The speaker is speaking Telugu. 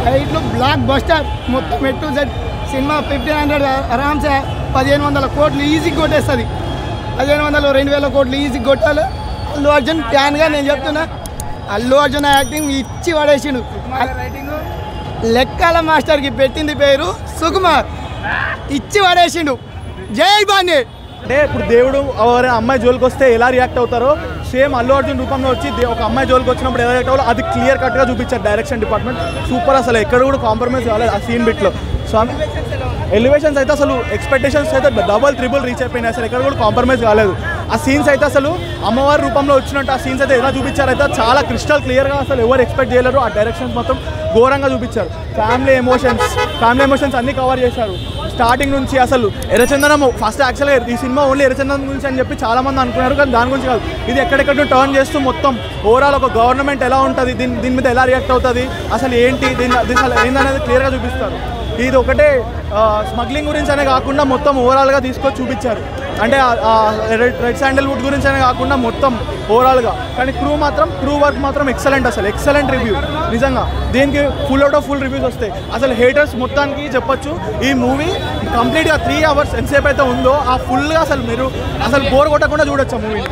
ఫైట్లు బ్లాక్ బస్టర్ మొత్తం ఎటు సెట్ సినిమా 1500 ఆరామ్సే 1500 కోట్లు ఈజీగా కొట్టేస్తుంది 1500 2000 కోట్లు ఈజీగా కొట్టాలి అల్లు అర్జున్ ఫ్యాన్గా నేను చెప్తున్నా అల్లు అర్జున్ యాక్టింగ్ ఇచ్చి పడేసిండు లెక్కల మాస్టర్కి పెట్టింది పేరు సుకుమార్ ఇచ్చి పడేసిండు జై బాండే అంటే ఇప్పుడు దేవుడు అమ్మాయి జోలికి వస్తే ఎలా రియాక్ట్ అవుతారో సేమ్ అల్లు అర్జున్ రూపంలో వచ్చి ఒక అమ్మాయి జోలికి వచ్చినప్పుడు ఎలా రియాక్ట్ అవ్వాలో అది క్లియర్ కట్గా చూపించారు డైరెక్షన్ డిపార్ట్మెంట్ సూపర్ అసలు ఎక్కడ కూడా కాంప్రమైజ్ కాలేదు ఆ సీన్ బిట్లో సో ఎలివేషన్స్ అయితే అసలు ఎక్స్పెక్టేషన్స్ అయితే డబల్ ట్రిపుల్ రీచ్ అయిపోయినాయి అసలు ఎక్కడ కూడా కాంప్రమైజ్ కాలేదు ఆ సీన్స్ అయితే అసలు అమ్మవారి రూపంలో వచ్చినట్టు ఆ సీన్స్ అయితే ఎలా చూపించారైతే చాలా క్రిస్టల్ క్లియర్గా అసలు ఎవరు ఎక్స్పెక్ట్ చేయలేరు ఆ డైరెక్షన్స్ మొత్తం ఘోరంగా చూపించారు ఫ్యామిలీ ఎమోషన్స్ అన్నీ కవర్ చేశారు స్టార్టింగ్ నుంచి అసలు ఎర్రచందనం ఫస్ట్ యాక్చువల్గా ఈ సినిమా ఓన్లీ ఎర్రచందనం గురించి అని చెప్పి చాలామంది అనుకున్నారు కానీ దాని గురించి కాదు ఇది ఎక్కడెక్కడ టర్న్ చేస్తూ మొత్తం ఓవరాల్ ఒక గవర్నమెంట్ ఎలా ఉంటుంది దీని మీద ఎలా రియాక్ట్ అవుతుంది అసలు ఏంటి దీని అసలు ఏందనేది క్లియర్గా చూపిస్తారు ఇది ఒకటే స్మగ్లింగ్ గురించి అనే కాకుండా మొత్తం ఓవరాల్గా తీసుకొచ్చి చూపించారు అంటే రెడ్ శాండల్వుడ్ గురించి అనే కాకుండా మొత్తం ఓవరాల్గా కానీ క్రూ వర్క్ మాత్రం ఎక్సలెంట్ అసలు ఎక్సలెంట్ రివ్యూ నిజంగా దీనికి full out of full reviews వస్తాయి అసలు హేటర్స్ మొత్తానికి చెప్పొచ్చు ఈ మూవీ కంప్లీట్గా 3 hours ఎంతసేపు అయితే ఉందో ఆ ఫుల్గా అసలు మీరు అసలు బోర్ కొట్టకుండా చూడొచ్చు ఆ మూవీ